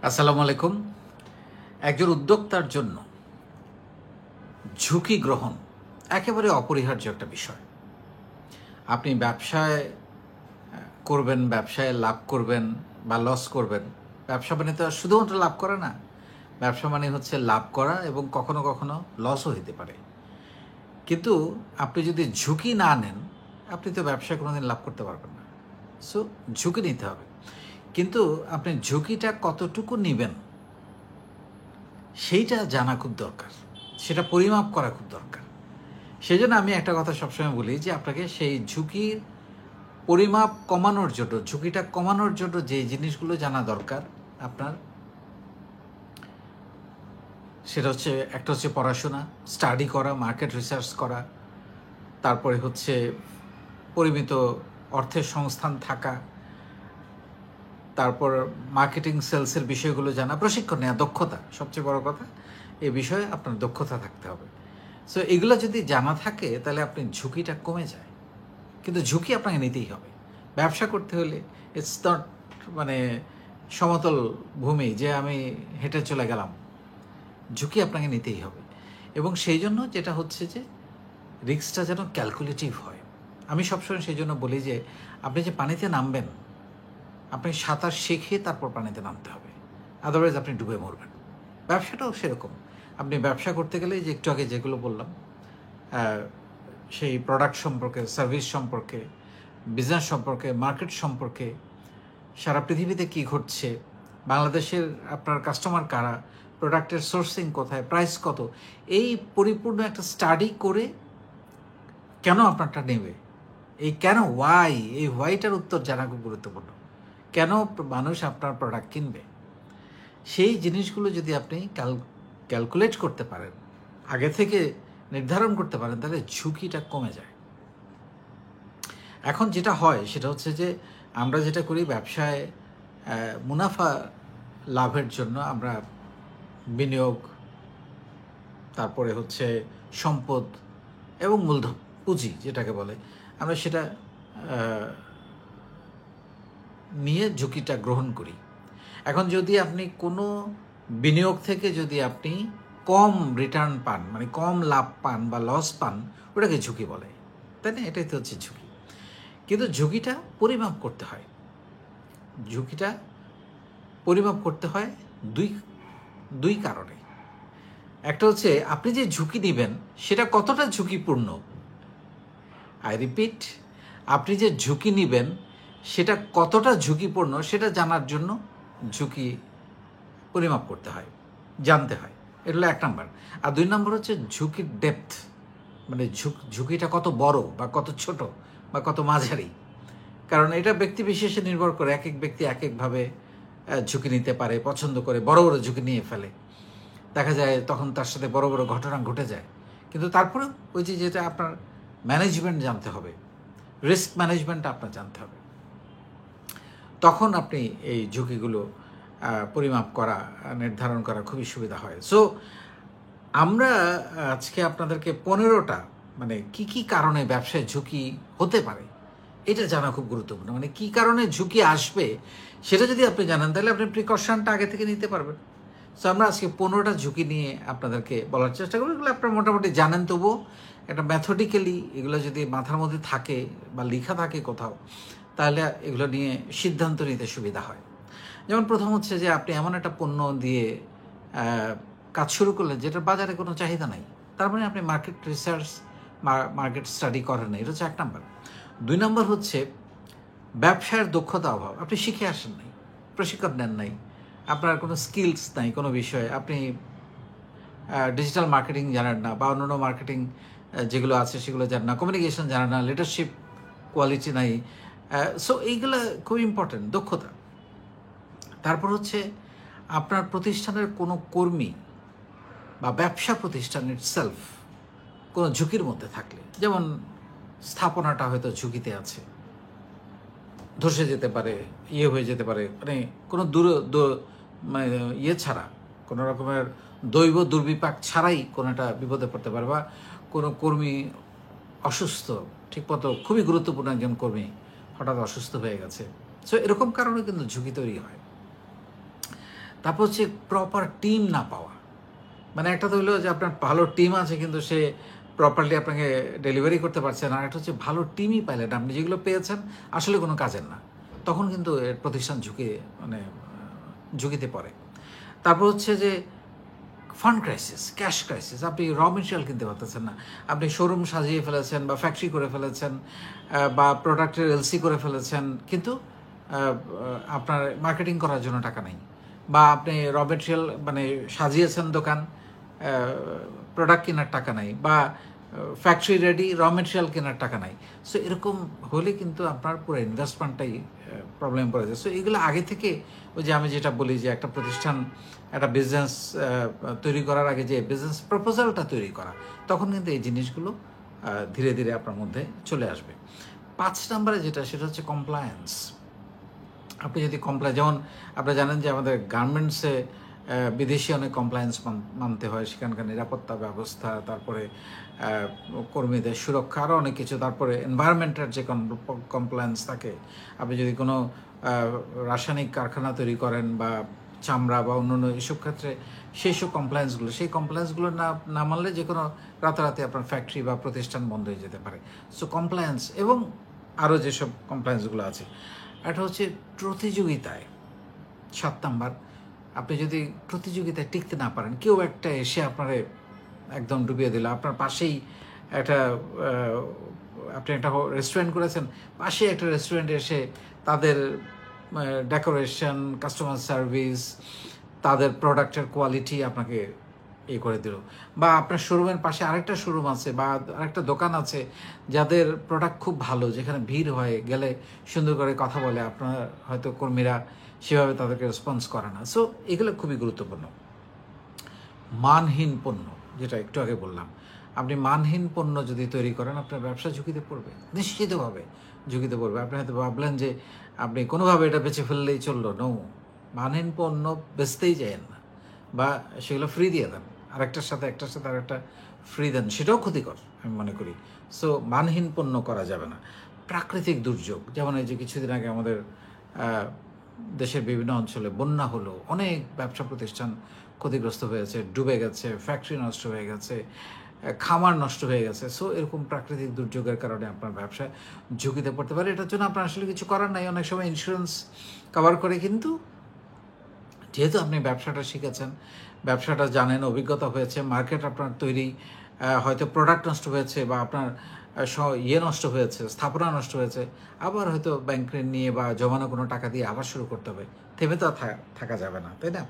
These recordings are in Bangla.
আসসালামু আলাইকুম। একজন উদ্যোক্তার জন্য ঝুঁকি গ্রহণ একেবারে অপরিহার্য একটা বিষয়। আপনি ব্যবসায় করবেন, ব্যবসায় লাভ করবেন বা লস করবেন। ব্যবসা মানে তো আর শুধুমাত্র লাভ করা না। ব্যবসা মানে হচ্ছে লাভ করা এবং কখনো, কখনো লসও হইতে পারে। কিন্তু আপনি যদি ঝুঁকি না নেন, আপনি তো ব্যবসায় কোনোদিন লাভ করতে পারবেন না। সো ঝুঁকি নিতে হবে। কিন্তু আপনি ঝুঁকিটা কতটুকু নিবেন সেইটা জানা খুব দরকার। সেটা পরিমাপ করা খুব দরকার। সেজন্য আমি একটা কথা সবসময় বলি যে আপনাকে সেই ঝুঁকির পরিমাপ কমানোর জন্য, ঝুঁকিটা কমানোর জন্য যে জিনিসগুলো জানা দরকার আপনার, সেটা হচ্ছে একটা হচ্ছে পড়াশোনা, স্টাডি করা, মার্কেট রিসার্চ করা, তারপরে হচ্ছে পরিমিত অর্থের সংস্থান থাকা, তারপর মার্কেটিং সেলসের বিষয়গুলো জানা, প্রশিক্ষণ নেওয়া, দক্ষতা সবচেয়ে বড় কথা। এই বিষয়ে আপনার দক্ষতা থাকতে হবে। সো এগুলো যদি জানা থাকে তাহলে আপনি ঝুঁকিটা কমে যায়। কিন্তু ঝুঁকি আপনাকে নিতেই হবে। ব্যবসা করতে হলে ইটস নট মানে সমতল ভূমি যে আমি হেঁটে চলে গেলাম। ঝুঁকি আপনাকে নিতেই হবে। এবং সেই জন্য যেটা হচ্ছে যে রিস্কটা যেন ক্যালকুলেটিভ হয়। আমি সবসময় সেই জন্য বলি যে আপনি যে পানিতে নামবেন, আপনি সাঁতার শিখে তারপর পানিতে নামতে হবে। আদারওয়াইজ আপনি ডুবে মরবেন। ব্যবসাটাও সেরকম। আপনি ব্যবসা করতে গেলে যে একটু আগে যেগুলো বললাম, সেই প্রোডাক্ট সম্পর্কে, সার্ভিস সম্পর্কে, বিজনেস সম্পর্কে, মার্কেট সম্পর্কে, সারা পৃথিবীতে কী ঘটছে, বাংলাদেশের আপনার কাস্টমার কারা, প্রোডাক্টের সোর্সিং কোথায়, প্রাইস কত, এই পরিপূর্ণ একটা স্টাডি করে কেন আপনারটা নেবে, এই কেন ওয়াই, এই ওয়াইটার উত্তর জানা খুব গুরুত্বপূর্ণ। কেন মানুষ আপনার প্রোডাক্ট কিনবে, সেই জিনিসগুলো যদি আপনি ক্যালকুলেট করতে পারেন, আগে থেকে নির্ধারণ করতে পারেন, তাহলে ঝুঁকিটা কমে যায়। এখন যেটা হয় সেটা হচ্ছে যে আমরা যেটা করি ব্যবসায় মুনাফা লাভের জন্য আমরা বিনিয়োগ, তারপরে হচ্ছে সম্পদ এবং মূলধন, পুঁজি যেটাকে বলে, আমরা সেটা নিয়ে ঝুঁকিটা গ্রহণ করি। এখন যদি আপনি কোনো বিনিয়োগ থেকে যদি আপনি কম রিটার্ন পান, মানে কম লাভ পান বা লস পান, ওটাকে ঝুঁকি বলে, তাই না? এটাই তো হচ্ছে ঝুঁকি। কিন্তু ঝুঁকিটা পরিমাপ করতে হয়। ঝুঁকিটা পরিমাপ করতে হয় দুই কারণে। একটা হচ্ছে আপনি যে ঝুঁকি নেবেন সেটা কতটা ঝুঁকিপূর্ণ। আই রিপিট, আপনি যে ঝুঁকি নেবেন সেটা কতটা ঝুঁকিপূর্ণ সেটা জানার জন্য ঝুঁকি পরিমাপ করতে হয়, জানতে হয়। এটা হলো ১ নাম্বার। আর ২ নম্বর হচ্ছে ঝুঁকির ডেপথ, মানে ঝুঁকিটা কত বড় বা কত ছোট বা কত মাঝারি। কারণ এটা ব্যক্তি বিশেষে নির্ভর করে। এক এক ব্যক্তি এক একভাবে ঝুঁকি নিতে পারে, পছন্দ করে, বড় বড় ঝুঁকি নিয়ে ফেলে। দেখা যায় তখন তার সাথে বড় বড় ঘটনা ঘটে যায়। কিন্তু তারপরেও ওই যে যেটা আপনার ম্যানেজমেন্ট জানতে হবে, রিস্ক ম্যানেজমেন্ট আপনার জানতে হবে, তখন আপনি এই ঝুঁকিগুলো পরিমাপ করা, নির্ধারণ করা খুবই সুবিধা হয়। সো আমরা আজকে আপনাদেরকে ১৫টা মানে কি কি কারণে ব্যবসায় ঝুঁকি হতে পারে এটা জানা খুব গুরুত্বপূর্ণ। মানে কি কারণে ঝুঁকি আসবে সেটা যদি আপনি জানেন তাহলে আপনি প্রিকশনটা আগে থেকে নিতে পারবেন। সো আমরা আজকে ১৫টা ঝুঁকি নিয়ে আপনাদেরকে বলার চেষ্টা করি। এগুলো আপনারা মোটামুটি জানেন, তবুও একটা ম্যাথডিক্যালি এগুলো যদি মাথার মধ্যে থাকে বা লেখা থাকে কোথাও, তাহলে এগুলো নিয়ে সিদ্ধান্ত নিতে সুবিধা হয়। যেমন প্রথম হচ্ছে যে আপনি এমন একটা পণ্য দিয়ে কাজ শুরু করলেন যেটার বাজারে কোনো চাহিদা নাই, তার মানে আপনি মার্কেট রিসার্চ, মার্কেট স্টাডি করেন না, এটা হচ্ছে ১ নাম্বার। ২ নম্বর হচ্ছে ব্যবসার দক্ষতা অভাব, আপনি শিখে আসেন নাই, প্রশিক্ষণ নেন নাই, আপনার কোনো স্কিলস নাই কোনো বিষয়ে, আপনি ডিজিটাল মার্কেটিং জানেন না বা অন্যান্য মার্কেটিং যেগুলো আছে সেগুলো জানেন না, কমিউনিকেশন জানেন না, লিডারশিপ কোয়ালিটি নাই। সো এইগুলো খুব ইম্পর্টেন্ট দক্ষতা। তারপর হচ্ছে আপনার প্রতিষ্ঠানের কোনো কর্মী বা ব্যবসা প্রতিষ্ঠান ইটসেলফ কোনো ঝুঁকির মধ্যে থাকলে, যেমন স্থাপনাটা হয়তো ঝুঁকিতে আছে, ধসে যেতে পারে, হয়ে যেতে পারে, মানে কোনো মানে ছাড়া, কোনো রকমের দৈব দুর্বিপাক ছাড়াই কোনো একটা বিপদে পড়তে পারে, বা কোনো কর্মী অসুস্থ, ঠিকমতো খুবই গুরুত্বপূর্ণ একজন কর্মী হঠাৎ অসুস্থ হয়ে গেছে। সো এরকম কারণে কিন্তু ঝুঁকি তৈরি হয়। তারপর হচ্ছে প্রপার টিম না পাওয়া, মানে একটা তো হলো যে আপনার ভালো টিম আছে কিন্তু সে প্রপারলি আপনাকে ডেলিভারি করতে পারছে না, আর একটা হচ্ছে ভালো টিমই পাইলেন আপনি, যেগুলো পেয়েছেন আসলে কোনো কাজের না, তখন কিন্তু এর প্রতিষ্ঠান ঝুঁকিতে পড়ে। তারপর হচ্ছে যে ফান্ড ক্রাইসিস, ক্যাশ ক্রাইসিস, আপনি র মেটেরিয়াল কিনতে পারতেছেন না, আপনি শোরুম সাজিয়ে ফেলেছেন বা ফ্যাক্টরি করে ফেলেছেন বা প্রোডাক্টের এলসি করে ফেলেছেন, কিন্তু আপনার মার্কেটিং করার জন্য টাকা নেই, বা আপনি র মেটেরিয়াল মানে সাজিয়েছেন দোকান, প্রোডাক্ট কেনার টাকা নাই, বা ফ্যাক্টরি রেডি র মেটেরিয়াল কেনার টাকা নাই। সো এরকম হলে কিন্তু আপনার পুরো ইনভেস্টমেন্টটাই প্রবলেম পড়ে যায়। সো এগুলো আগে থেকে, ওই যে আমি যেটা বলি যে একটা প্রতিষ্ঠান একটা বিজনেস তৈরি করার আগে যে বিজনেস প্রপোজালটা তৈরি করা, তখন কিন্তু এই জিনিসগুলো ধীরে ধীরে আপনার মধ্যে চলে আসবে। 5 নম্বরে যেটা, সেটা হচ্ছে কমপ্লায়েন্স। আপনি যদি যেমন আপনারা জানেন যে আমাদের গার্মেন্টসে বিদেশি অনেক কমপ্লায়েন্স মানতে হয়, সেখানকার নিরাপত্তা ব্যবস্থা, তারপরে কর্মীদের সুরক্ষা, আরও অনেক কিছু, তারপরে এনভায়রনমেন্টের যে কমপ্লায়েন্স থাকে। আপনি যদি কোনো রাসায়নিক কারখানা তৈরি করেন বা চামড়া বা অন্যান্য এইসব ক্ষেত্রে সেই কমপ্লায়েন্সগুলো না মানলে যে কোনো রাতারাতি আপনার ফ্যাক্টরি বা প্রতিষ্ঠান বন্ধ হয়ে যেতে পারে। সো কমপ্লায়েন্স এবং আরও যেসব কমপ্লায়েন্সগুলো আছে, একটা হচ্ছে প্রতিযোগিতায়। 7 নাম্বার, আপনি যদি প্রতিযোগিতায় টিকতে না পারেন, কেউ একটা এসে আপনারে একদম ডুবিয়ে দিল, আপনার পাশেই একটা আপনি একটা রেস্টুরেন্ট করেছেন, পাশে একটা রেস্টুরেন্টে এসে তাদের ডেকোরেশন, কাস্টমার সার্ভিস, তাদের প্রোডাক্টের কোয়ালিটি আপনাকে করে দিল, বা আপনার শোরুমের পাশে আরেকটা শোরুম আছে বা আরেকটা দোকান আছে যাদের প্রোডাক্ট খুব ভালো, যেখানে ভিড় হয়, গেলে সুন্দর করে কথা বলে, আপনার হয়তো কর্মীরা সেভাবে তাদেরকে রেসপন্স করে না। সো এগুলো খুবই গুরুত্বপূর্ণ। মানহীন পণ্য, যেটা একটু আগে বললাম, আপনি মানহীন পণ্য যদি তৈরি করেন, আপনার ব্যবসা ঝুঁকিতে পড়বে, নিশ্চিতভাবে ঝুঁকিতে পড়বে। আপনি হয়তো ভাবলেন যে আপনি কোনোভাবে এটা বেচে ফেললেই চললো, নো, মানহীন পণ্য বেচতেই যায়েন না, বা সেগুলো ফ্রি দিয়ে দেন, একটার সাথে আরেকটা ফ্রি দেন, সেটাও ক্ষতিকর আমি মনে করি। সো মানহীন পণ্য করা যাবে না। প্রাকৃতিক দুর্যোগ, যেমন এই যে কিছুদিন আগে আমাদের দেশের বিভিন্ন অঞ্চলে বন্যা হলো, অনেক ব্যবসা প্রতিষ্ঠান ক্ষতিগ্রস্ত হয়েছে, ডুবে গেছে, ফ্যাক্টরি নষ্ট হয়ে গেছে, খামার নষ্ট হয়ে গেছে। সো এরকম প্রাকৃতিক দুর্যোগের কারণে আপনার ব্যবসা ঝুঁকিতে পড়তে পারে। এটার জন্য আপনার আসলে কিছু করার নাই, অনেক সময় ইন্স্যুরেন্স কভার করে, কিন্তু যেহেতু আপনি ব্যবসাটা শিখেছেন, ব্যবসাটা জানেন, অভিজ্ঞতা হয়েছে, মার্কেট আপনার তৈরি, হয়তো প্রোডাক্ট নষ্ট হয়েছে বা আপনার নষ্ট হয়েছে, স্থাপনা নষ্ট হয়েছে, আবার হয়তো ব্যাংক ঋণ নিয়ে বা জমানো কোনো টাকা দিয়ে আবার শুরু করতে হবে, থেমে তো থাকা যাবে না, তাই না?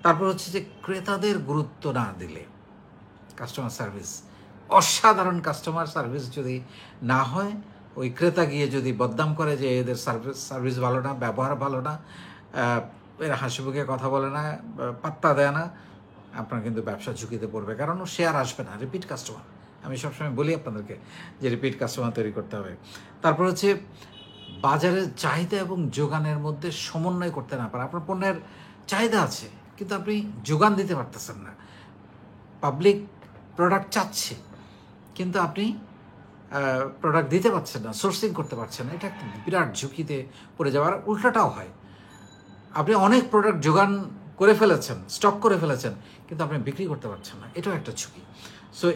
তারপর হচ্ছে যে ক্রেতাদের গুরুত্ব না দিলে, কাস্টমার সার্ভিস, অসাধারণ কাস্টমার সার্ভিস যদি না হয়, ওই ক্রেতা গিয়ে যদি বদনাম করে যে এদের সার্ভিস ভালো না, ব্যবহার ভালো না, এরা হাসিমুখে কথা বলে না, পাত্তা দেয় না, আপনার কিন্তু ব্যবসা ঝুঁকিতে পড়বে, কারণ সে আর আসবে না, রিপিট কাস্টমার। আমি সবসময় বলি আপনাদেরকে যে রিপিট কাস্টমার তৈরি করতে হবে। তারপর হচ্ছে বাজারের চাহিদা এবং যোগানের মধ্যে সমন্বয় করতে না পারা। আপনার পণ্যের চাহিদা আছে কিন্তু আপনি যোগান দিতে পারতেছেন না, পাবলিক প্রোডাক্ট চাচ্ছে কিন্তু আপনি প্রোডাক্ট দিতে পারছেন না, সোর্সিং করতে পারছেন না, এটা একটা বিরাট ঝুঁকিতে পড়ে যাওয়ার। উল্টাটাও হয়, আপনি অনেক প্রোডাক্ট যোগান করে ফেলেছেন, স্টক করে ফেলেছেন, কিন্তু আপনি বিক্রি করতে পারছেন না, এটাও একটা ঝুঁকি। সো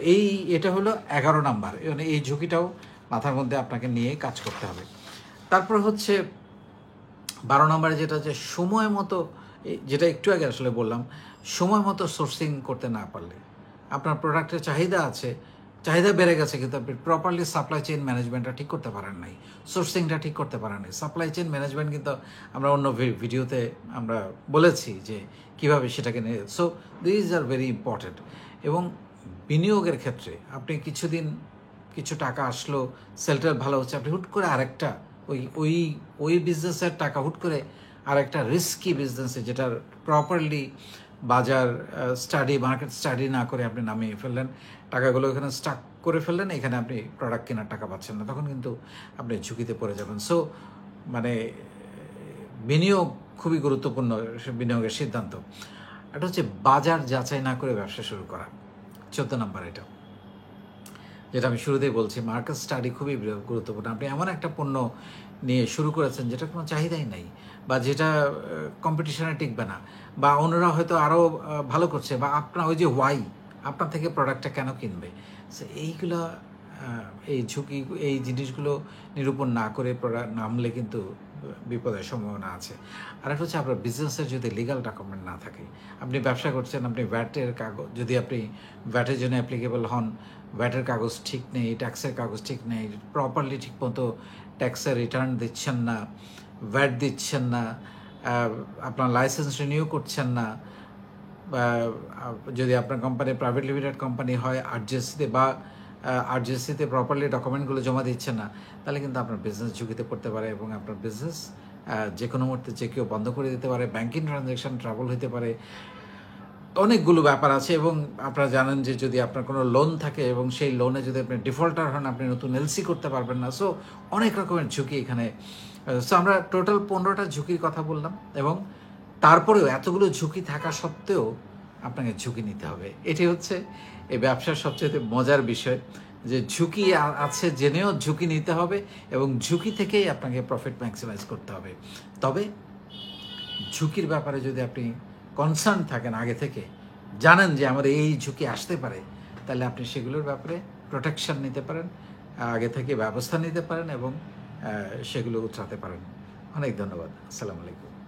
এটা হলো 11 নাম্বার, মানে এই ঝুঁকিটাও মাথার মধ্যে আপনাকে নিয়ে কাজ করতে হবে। তারপর হচ্ছে 12 নম্বরে যেটা, যে সময় মতো, যেটা একটু আগে আসলে বললাম, সময় মতো সোর্সিং করতে না পারলে, আপনার প্রোডাক্টের চাহিদা বেড়ে গেছে কিন্তু আপনি প্রপারলি সাপ্লাই চেইন ম্যানেজমেন্টটা ঠিক করতে পারেন নাই, সোর্সিংটা ঠিক করতে পারেন নাই। সাপ্লাই চেইন ম্যানেজমেন্ট কিন্তু আমরা অন্য ভিডিওতে আমরা বলেছি যে কীভাবে সেটাকে নিয়ে। So this are very important. এবং বিনিয়োগের ক্ষেত্রে আপনি কিছু টাকা আসলো, সেলটার ভালো হচ্ছে, আপনি হুট করে আরেকটা ওই বিজনেসের টাকা হুট করে আরেকটা রিস্কি বিজনেসে, যেটার প্রপারলি বাজার মার্কেট স্টাডি না করে আপনি নামিয়ে ফেললেন, টাকাগুলো এখানে স্টাক করে ফেললেন, এখানে আপনি প্রোডাক্ট কেনার টাকা পাচ্ছেন না, তখন কিন্তু আপনি ঝুঁকিতে পড়ে যাবেন। সো মানে বিনিয়োগ খুবই গুরুত্বপূর্ণ, বিনিয়োগের সিদ্ধান্ত। এটা হচ্ছে বাজার যাচাই না করে ব্যবসা শুরু করা, 14 নাম্বার এটা। যেটা আমি শুরুতেই বলছি, মার্কেট স্টাডি খুবই গুরুত্বপূর্ণ। আপনি এমন একটা পণ্য নিয়ে শুরু করেছেন যেটা কোনো চাহিদাই নাই, বা যেটা কম্পিটিশনে টিকবে না, বা অন্যরা হয়তো আরও ভালো করছে, বা আপনার ওই যে ওয়াই, আপনার থেকে প্রোডাক্টটা কেন কিনবে, সো এইগুলো এই ঝুঁকি, এই জিনিসগুলো নিরূপণ না করে প্রোডাক্ট নামলে কিন্তু বিপদের সম্ভাবনা আছে। আর একটা হচ্ছে আপনার বিজনেসের যদি লিগাল ডকুমেন্ট না থাকে, আপনি ব্যবসা করছেন, আপনি ভ্যাটের কাগজ, যদি আপনি ভ্যাটের জন্য অ্যাপ্লিকেবল হন, ভ্যাটের কাগজ ঠিক নেই, ট্যাক্সের কাগজ ঠিক নেই, প্রপারলি ঠিক মতো ট্যাক্সের রিটার্ন দিচ্ছেন না, ভ্যাট দিচ্ছেন না, আপনার লাইসেন্স রিনিউ করছেন না, বা যদি আপনার কোম্পানি প্রাইভেট লিমিটেড কোম্পানি হয়, আরজিএসিতে বা আরজিএসিতে প্রপারলি ডকুমেন্টগুলো জমা দিচ্ছেন না, তাহলে কিন্তু আপনার বিজনেস ঝুঁকিতে পড়তে পারে, এবং আপনার বিজনেস যে কোনো মুহূর্তে যে কেউ বন্ধ করে দিতে পারে, ব্যাংকিং ট্রানজ্যাকশন ট্রাবল হতে পারে, অনেকগুলো ব্যাপার আছে। এবং আপনারা জানেন যে যদি আপনার কোনো লোন থাকে এবং সেই লোনে যদি আপনি ডিফল্টার হন, আপনি নতুন এলসি করতে পারবেন না। সো অনেক রকমের ঝুঁকি এখানে। সো আমরা টোটাল 15টা ঝুঁকির কথা বললাম, এবং তারপরেও এতগুলো ঝুঁকি থাকা সত্ত্বেও আপনাকে ঝুঁকি নিতে হবে। এটি হচ্ছে এই ব্যবসার সবচেয়ে মজার বিষয়, যে ঝুঁকি আছে জেনেও ঝুঁকি নিতে হবে, এবং ঝুঁকি থেকেই আপনাকে প্রফিট ম্যাক্সিমাইজ করতে হবে। তবে ঝুঁকির ব্যাপারে যদি আপনি কনসার্ন থাকেন, আগে থেকে জানেন যে আমাদের এই ঝুঁকি আসতে পারে, তাহলে আপনি সেগুলোর ব্যাপারে প্রোটেকশন নিতে পারেন, আগে থেকে ব্যবস্থা নিতে পারেন, এবং সেগুলো উতরাতে পারেন। অনেক ধন্যবাদ। আসসালামু আলাইকুম।